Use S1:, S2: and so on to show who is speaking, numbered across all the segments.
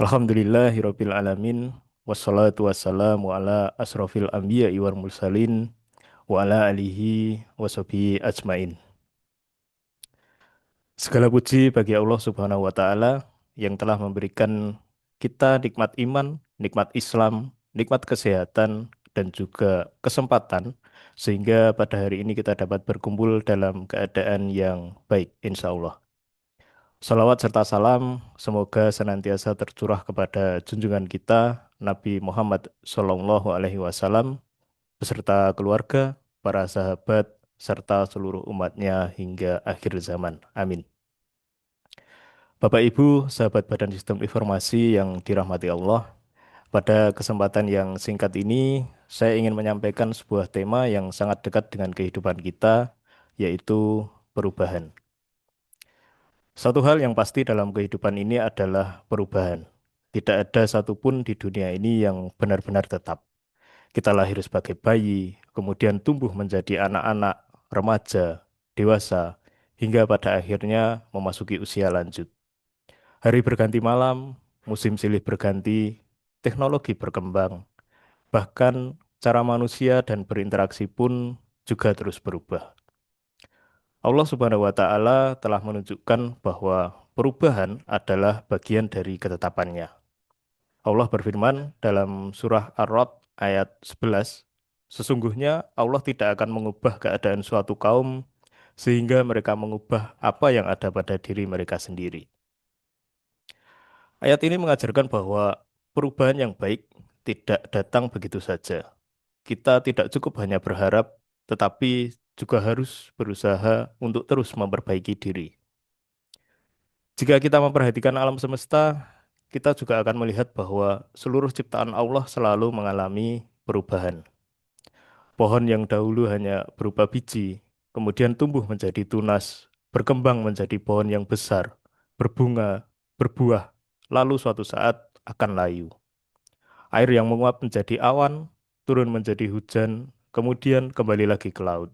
S1: Alhamdulillahirabbil alamin wassalatu wassalamu ala asrofil anbiya'i wal mursalin wa ala alihi washabihi ajmain. Segala puji bagi Allah Subhanahu wa taala yang telah memberikan kita nikmat iman, nikmat Islam, nikmat kesehatan dan juga kesempatan sehingga pada hari ini kita dapat berkumpul dalam keadaan yang baik insya Allah. Salawat serta salam semoga senantiasa tercurah kepada junjungan kita Nabi Muhammad Shallallahu Alaihi Wasallam beserta keluarga, para sahabat, serta seluruh umatnya hingga akhir zaman. Amin. Bapak Ibu, sahabat Badan Sistem Informasi yang dirahmati Allah, pada kesempatan yang singkat ini saya ingin menyampaikan sebuah tema yang sangat dekat dengan kehidupan kita, yaitu perubahan. Satu hal yang pasti dalam kehidupan ini adalah perubahan. Tidak ada satupun di dunia ini yang benar-benar tetap. Kita lahir sebagai bayi, kemudian tumbuh menjadi anak-anak, remaja, dewasa, hingga pada akhirnya memasuki usia lanjut. Hari berganti malam, musim silih berganti, teknologi berkembang, bahkan cara manusia dan berinteraksi pun juga terus berubah. Allah Subhanahu wa taala telah menunjukkan bahwa perubahan adalah bagian dari ketetapannya. Allah berfirman dalam surah Ar-Ra'd ayat 11, sesungguhnya Allah tidak akan mengubah keadaan suatu kaum sehingga mereka mengubah apa yang ada pada diri mereka sendiri. Ayat ini mengajarkan bahwa perubahan yang baik tidak datang begitu saja. Kita tidak cukup hanya berharap, tetapi juga harus berusaha untuk terus memperbaiki diri. Jika kita memperhatikan alam semesta, kita juga akan melihat bahwa seluruh ciptaan Allah selalu mengalami perubahan. Pohon yang dahulu hanya berupa biji, kemudian tumbuh menjadi tunas, berkembang menjadi pohon yang besar, berbunga, berbuah, lalu suatu saat akan layu. Air yang menguap menjadi awan, turun menjadi hujan, kemudian kembali lagi ke laut.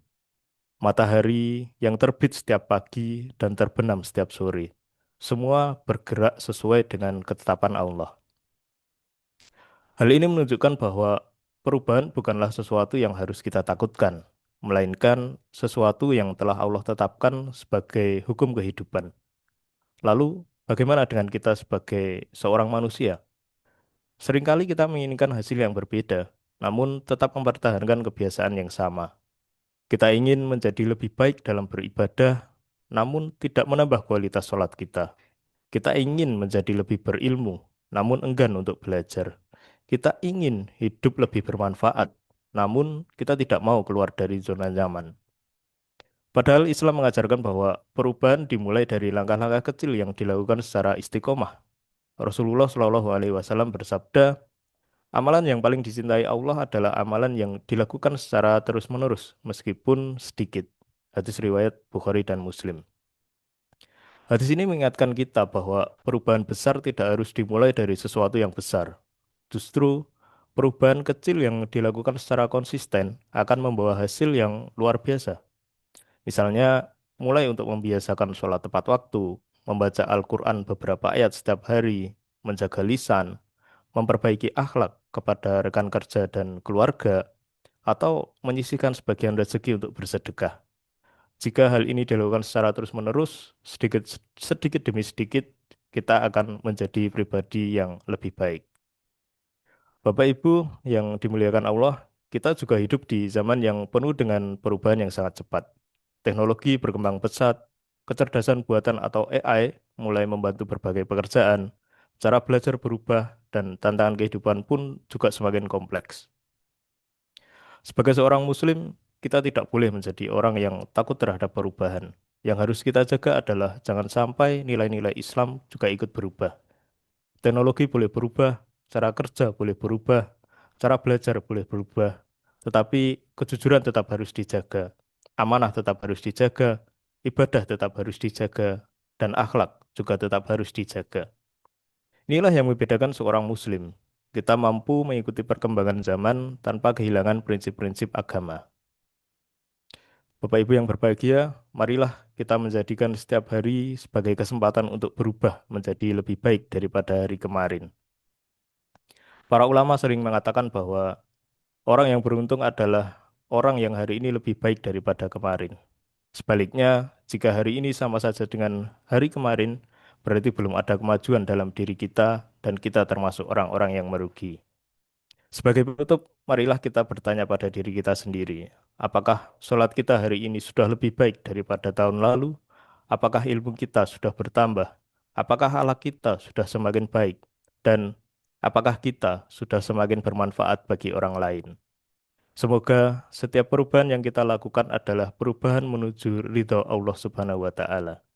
S1: Matahari yang terbit setiap pagi dan terbenam setiap sore. Semua bergerak sesuai dengan ketetapan Allah. Hal ini menunjukkan bahwa perubahan bukanlah sesuatu yang harus kita takutkan, melainkan sesuatu yang telah Allah tetapkan sebagai hukum kehidupan. Lalu, bagaimana dengan kita sebagai seorang manusia? Seringkali kita menginginkan hasil yang berbeda, namun tetap mempertahankan kebiasaan yang sama. Kita ingin menjadi lebih baik dalam beribadah, namun tidak menambah kualitas sholat kita. Kita ingin menjadi lebih berilmu, namun enggan untuk belajar. Kita ingin hidup lebih bermanfaat, namun kita tidak mau keluar dari zona nyaman. Padahal Islam mengajarkan bahwa perubahan dimulai dari langkah-langkah kecil yang dilakukan secara istiqomah. Rasulullah Shallallahu Alaihi Wasallam bersabda, amalan yang paling dicintai Allah adalah amalan yang dilakukan secara terus-menerus, meskipun sedikit. Hadis riwayat Bukhari dan Muslim. Hadis ini mengingatkan kita bahwa perubahan besar tidak harus dimulai dari sesuatu yang besar. Justru, perubahan kecil yang dilakukan secara konsisten akan membawa hasil yang luar biasa. Misalnya, mulai untuk membiasakan sholat tepat waktu, membaca Al-Quran beberapa ayat setiap hari, menjaga lisan, memperbaiki akhlak kepada rekan kerja dan keluarga, atau menyisihkan sebagian rezeki untuk bersedekah. Jika hal ini dilakukan secara terus-menerus, sedikit demi sedikit, kita akan menjadi pribadi yang lebih baik. Bapak Ibu yang dimuliakan Allah, kita juga hidup di zaman yang penuh dengan perubahan yang sangat cepat. Teknologi berkembang pesat, kecerdasan buatan atau AI mulai membantu berbagai pekerjaan, cara belajar berubah, dan tantangan kehidupan pun juga semakin kompleks. Sebagai seorang Muslim, kita tidak boleh menjadi orang yang takut terhadap perubahan. Yang harus kita jaga adalah jangan sampai nilai-nilai Islam juga ikut berubah. Teknologi boleh berubah, cara kerja boleh berubah, cara belajar boleh berubah, tetapi kejujuran tetap harus dijaga, amanah tetap harus dijaga, ibadah tetap harus dijaga, dan akhlak juga tetap harus dijaga. Inilah yang membedakan seorang Muslim. Kita mampu mengikuti perkembangan zaman tanpa kehilangan prinsip-prinsip agama. Bapak Ibu yang berbahagia, marilah kita menjadikan setiap hari sebagai kesempatan untuk berubah menjadi lebih baik daripada hari kemarin. Para ulama sering mengatakan bahwa orang yang beruntung adalah orang yang hari ini lebih baik daripada kemarin. Sebaliknya, jika hari ini sama saja dengan hari kemarin, berarti belum ada kemajuan dalam diri kita dan kita termasuk orang-orang yang merugi. Sebagai penutup, marilah kita bertanya pada diri kita sendiri, apakah sholat kita hari ini sudah lebih baik daripada tahun lalu? Apakah ilmu kita sudah bertambah? Apakah akhlak kita sudah semakin baik? Dan apakah kita sudah semakin bermanfaat bagi orang lain? Semoga setiap perubahan yang kita lakukan adalah perubahan menuju ridho Allah Subhanahu wa Ta'ala.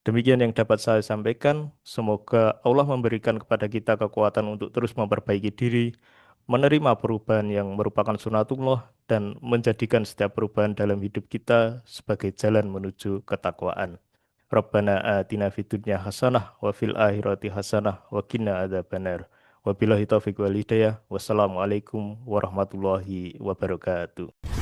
S1: Demikian yang dapat saya sampaikan. Semoga Allah memberikan kepada kita kekuatan untuk terus memperbaiki diri, menerima perubahan yang merupakan sunatullah, dan menjadikan setiap perubahan dalam hidup kita sebagai jalan menuju ketakwaan. Rabbana atina fid dunya hasanah wa fil akhirati hasanah wa qina adzabannar. Wabillahi taufiq wal hidayah. Wassalamualaikum warahmatullahi wabarakatuh.